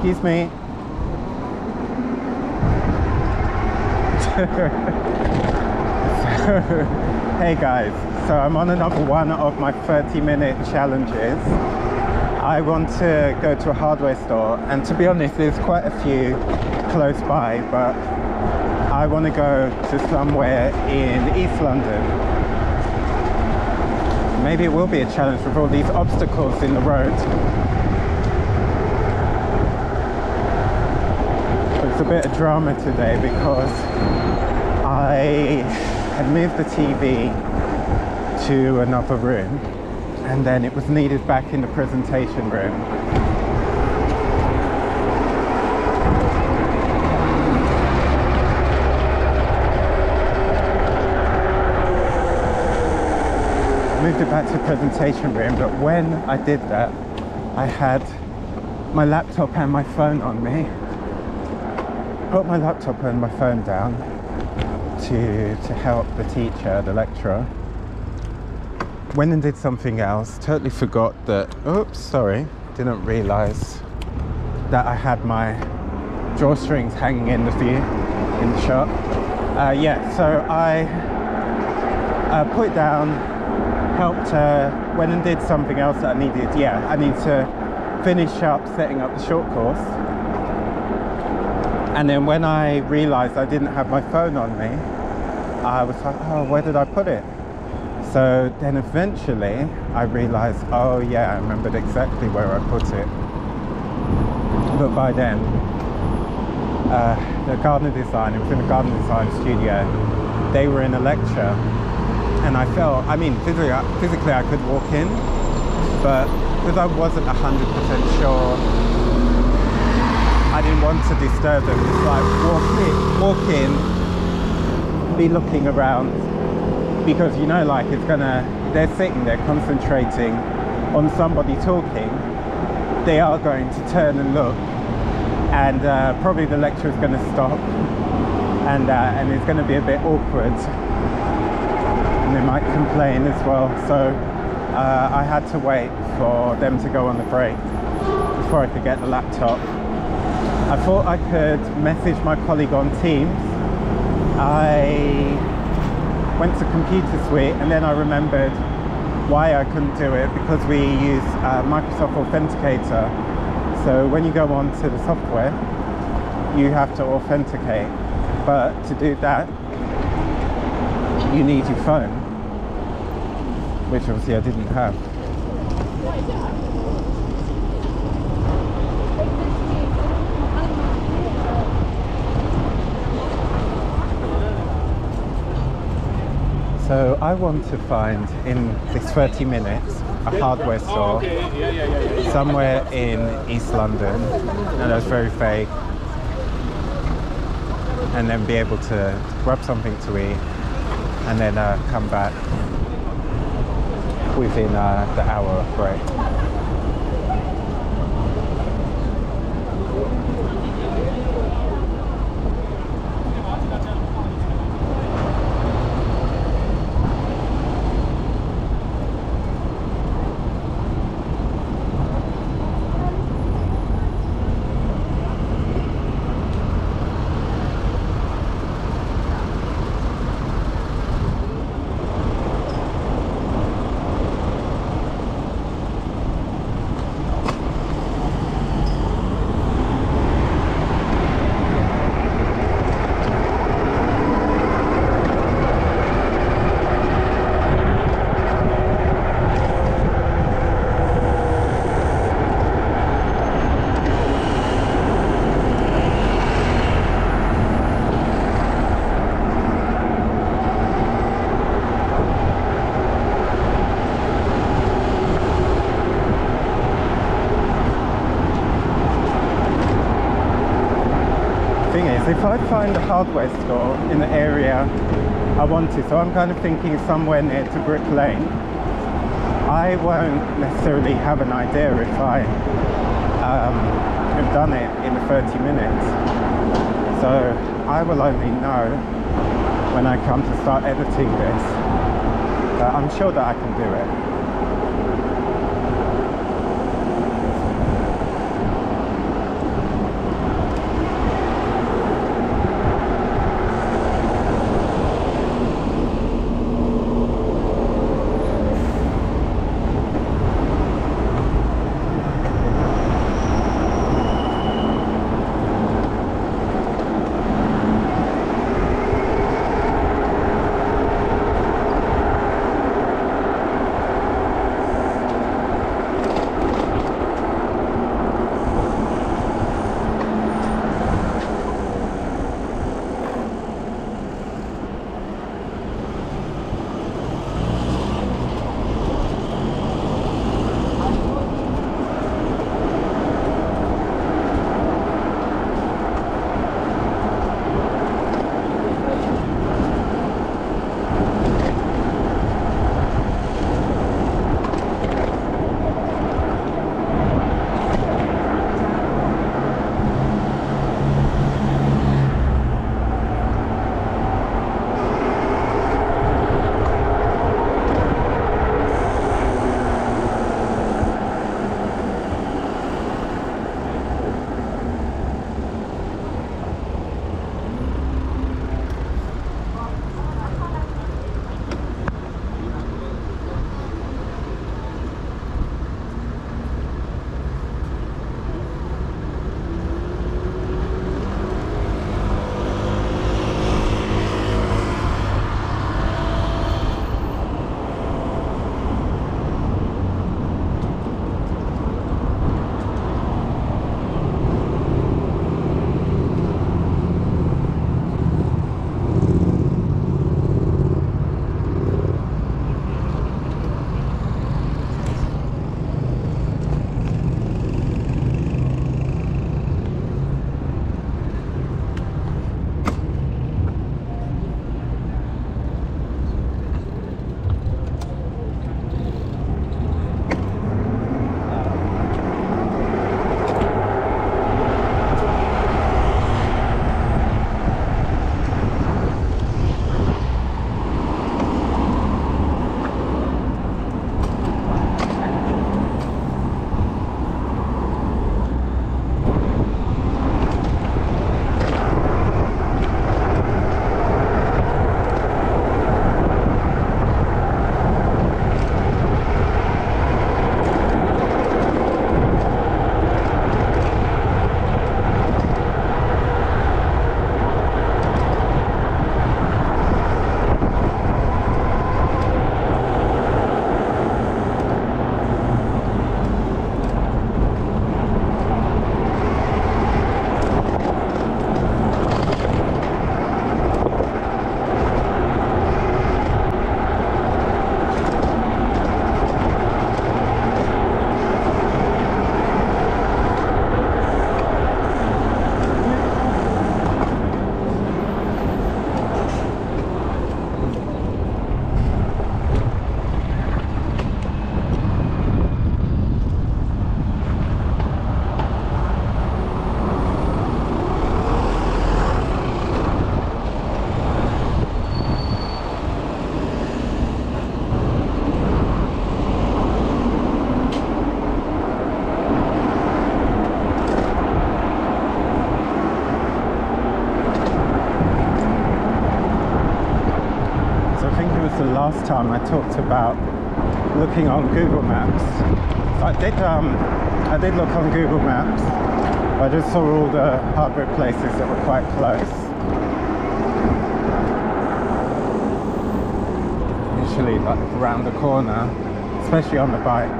Excuse me. Hey guys, so I'm on another one of my 30-minute challenges. I want to go to a hardware store, and to be honest, there's quite a few close by, but I want to go to somewhere in East London. Maybe it will be a challenge with all these obstacles in the road. It's a bit of drama today because I had moved the TV to another room, and then it was needed back in the presentation room. Moved it back to the presentation room, but when I did that, I had my laptop and my phone on me. Put my laptop and my phone down to help the teacher, the lecturer. Went and did something else, totally forgot that, oops, sorry, didn't realise that I had my drawstrings hanging in the view, in the shot. So I put it down, helped her, went and did something else that I needed. I need to finish up setting up the short course. And then when I realised I didn't have my phone on me, I was like, oh, where did I put it? So then eventually I realised, oh yeah, I remembered exactly where I put it. But by then, the garden design, it was in the garden design studio, they were in a lecture, and I felt, I mean, physically I could walk in, but because I wasn't 100% sure, I didn't want to disturb them. It's like walk in, be looking around, because you know, like they're sitting there concentrating on somebody talking. They are going to turn and look, and probably the lecture is going to stop, and it's going to be a bit awkward, and they might complain as well. So I had to wait for them to go on the break before I could get the laptop. I thought I could message my colleague on Teams. I went to Computer Suite, and then I remembered why I couldn't do it, because we use Microsoft Authenticator. So when you go onto the software, you have to authenticate. But to do that, you need your phone, which obviously I didn't have. So I want to find, in this 30 minutes, a hardware store somewhere in East London, and that's very vague, and then be able to grab something to eat, and then come back within the hour break. If I find a hardware store in the area I want to, so I'm kind of thinking somewhere near to Brick Lane, I won't necessarily have an idea if I have done it in the 30 minutes. So I will only know when I come to start editing this. But I'm sure that I can do it. the last time I talked about looking on Google Maps. So I did look on Google Maps. I just saw all the hybrid places that were quite close. Usually like around the corner, especially on the bike.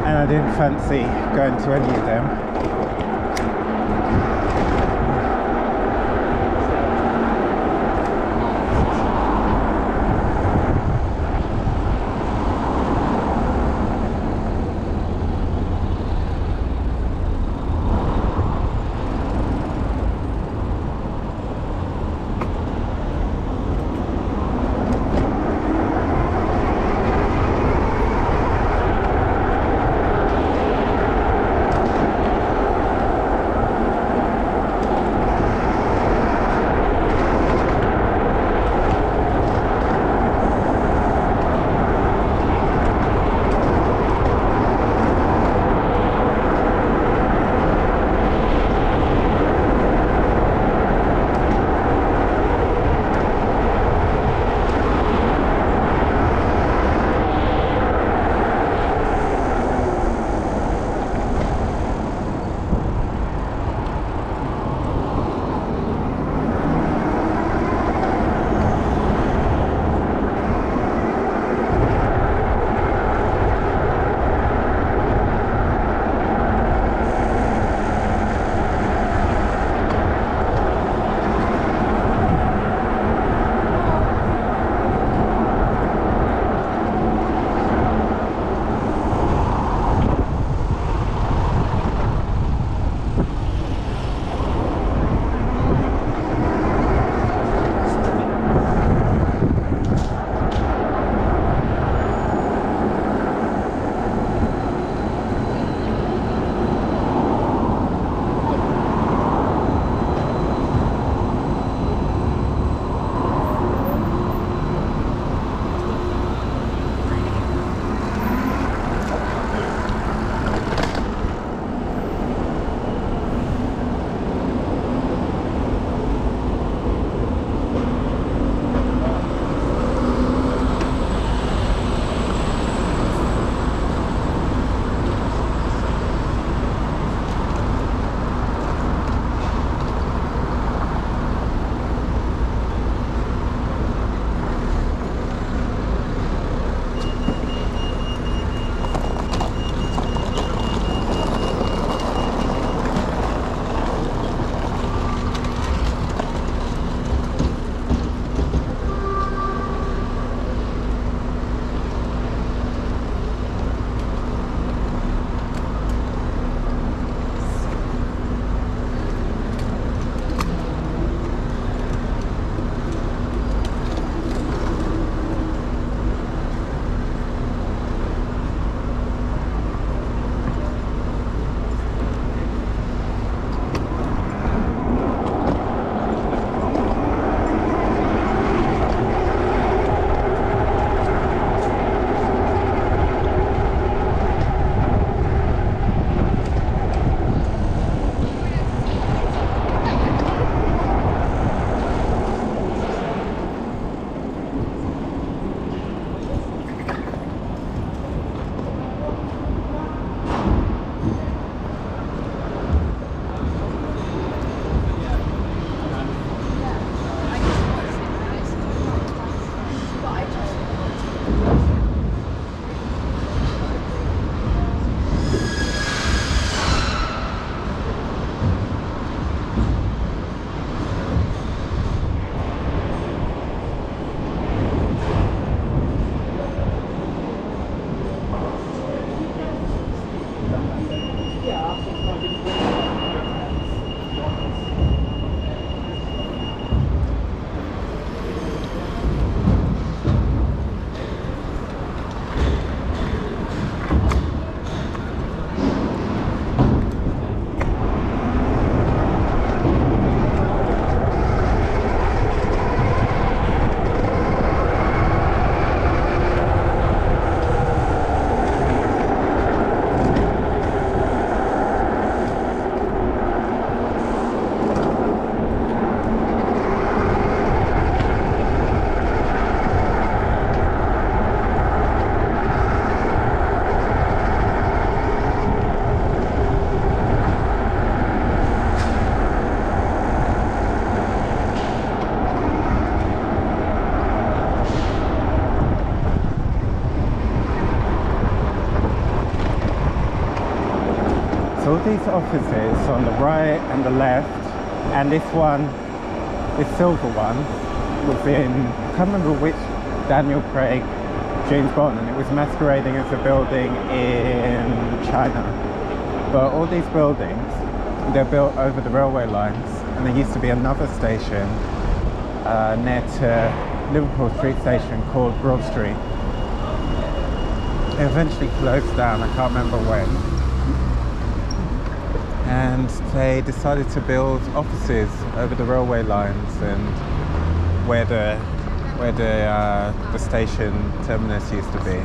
And I didn't fancy going to any of them. these offices on the right and the left, and this one, this silver one, was in, I can't remember which Daniel Craig James Bond, and it was masquerading as a building in China. But all these buildings, they're built over the railway lines, and there used to be another station near to Liverpool Street Station called Broad Street. It eventually closed down, I can't remember when. And they decided to build offices over the railway lines and where the station terminus used to be.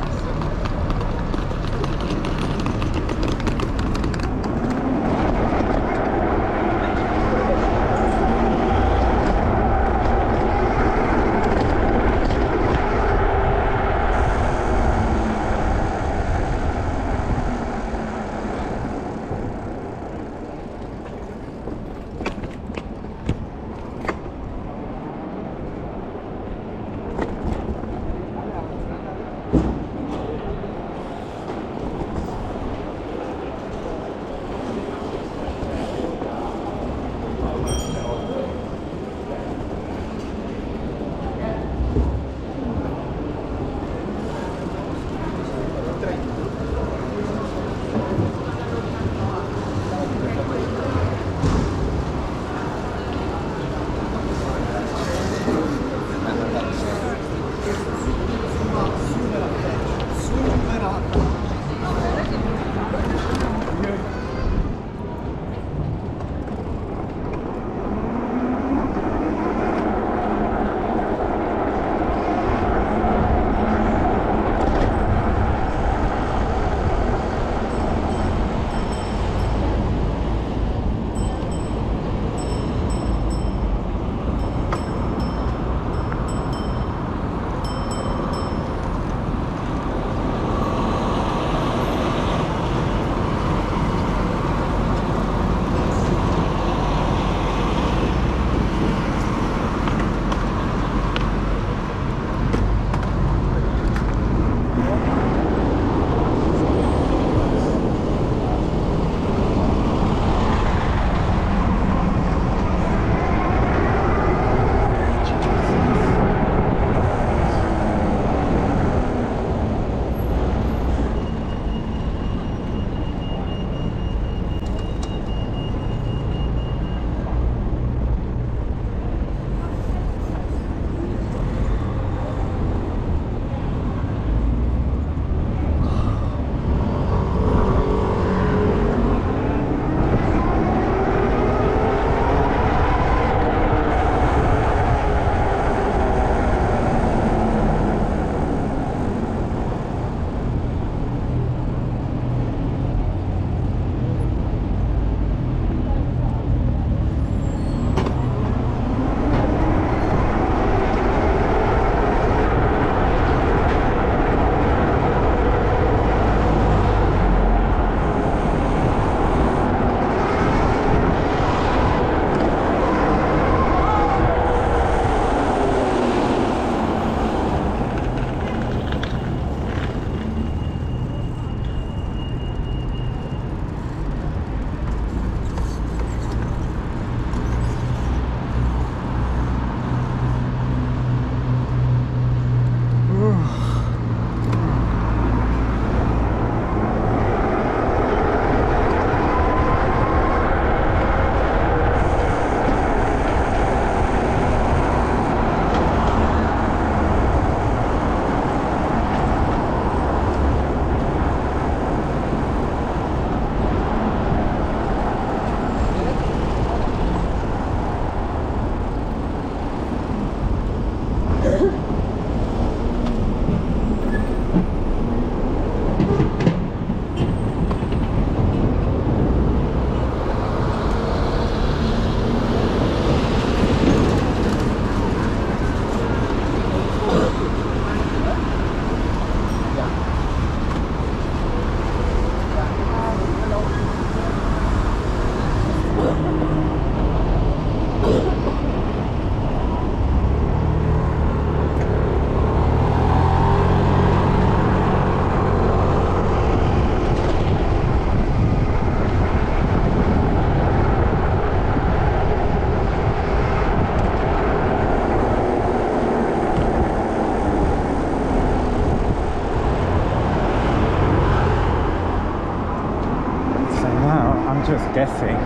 guessing.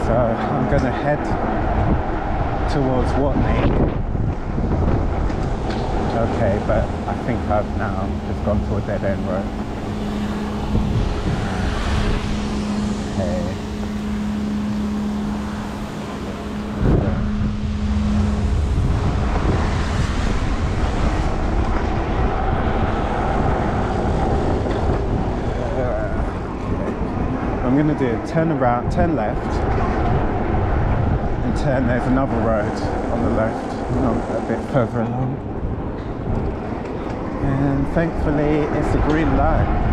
So I'm gonna head towards Watney. Okay, but I think I've now just gone to a dead end road. Okay. I'm going to do turn around, turn left, and turn. There's another road on the left, a bit further along. And thankfully, it's a green light.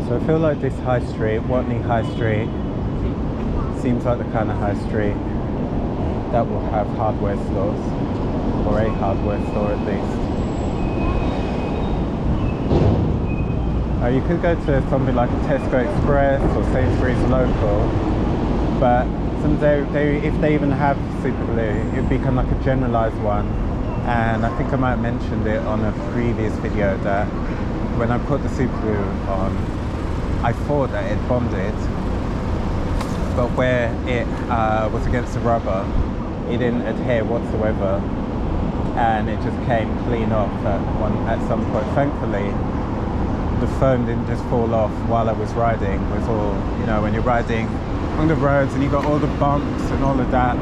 So I feel like this high street, Watney High Street, seems like the kind of high street that will have hardware stores, or a hardware store at least. You could go to something like a Tesco Express or Sainsbury's local, but if they even have super glue, it'd become like a generalized one. And I think I might have mentioned it on a previous video that when I put the super glue on, I thought that it bonded, but where it was against the rubber, it didn't adhere whatsoever, and it just came clean off at some point. Thankfully, the foam didn't just fall off while I was riding. It was all, when you're riding on the roads and you got all the bumps and all of that.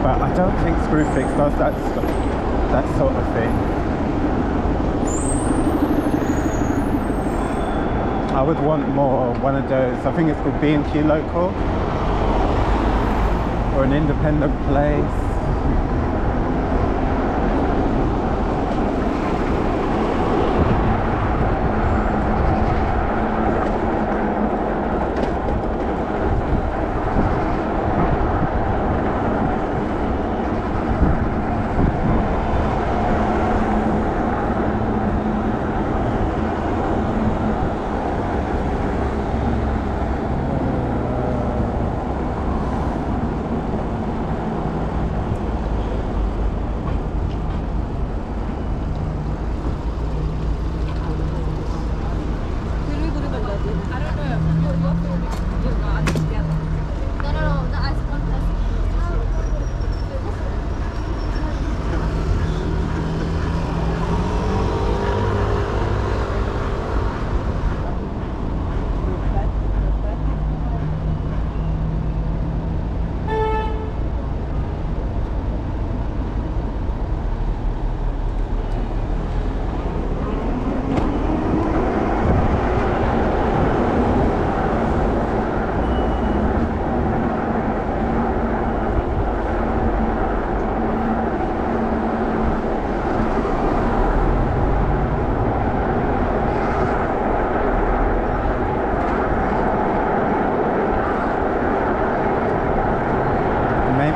But I don't think Screwfix does that sort of thing. I would want more one of those, I think it's called B&Q Local, or an independent place.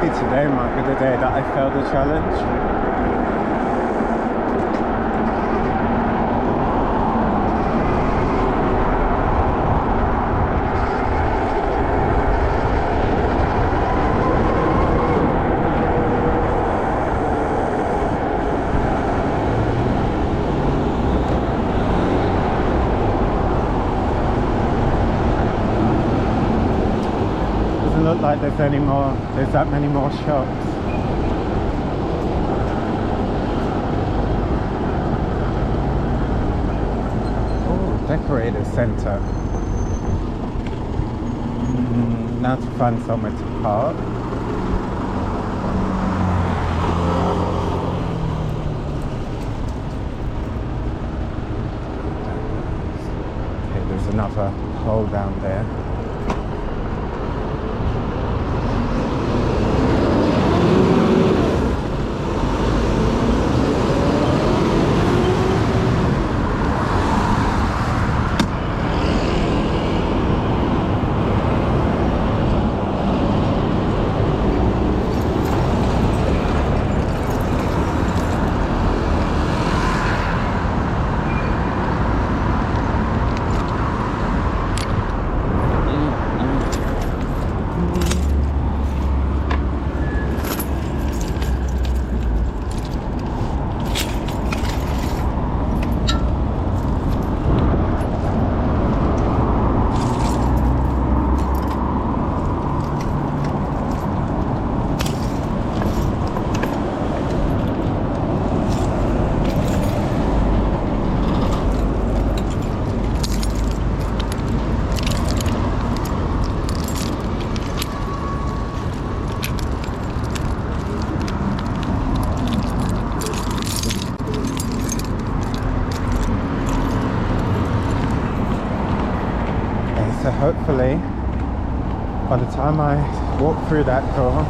Today might be the day that I failed the challenge. Doesn't look like there's that many more shops. Oh, decorator center. now to find somewhere to park. Okay, there's another hole down there. So hopefully, by the time I walk through that door,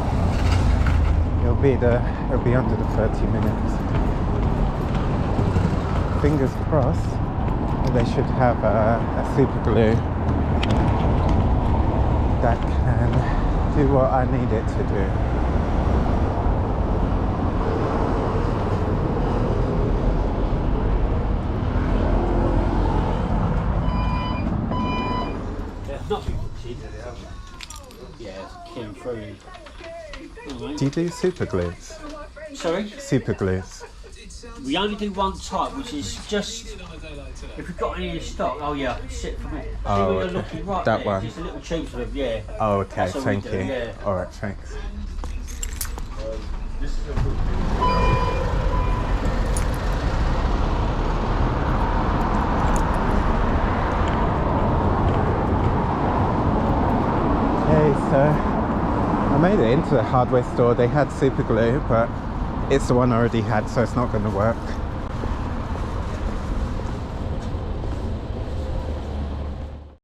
it'll be under the 30 minutes. Fingers crossed. They should have a super glue that can do what I need it to do. Do you do super glues? Sorry? Super glues. We only do one type, which is just, if we've got any in stock, oh yeah, I can sit from it. Oh, see where okay. you're looking right That there, one. just a little tube sort of, yeah. Oh, okay, That's all thank we do, you. yeah. Alright, thanks. This is a Okay, so I made it into the hardware store. They had super glue, but it's the one I already had, so it's not going to work.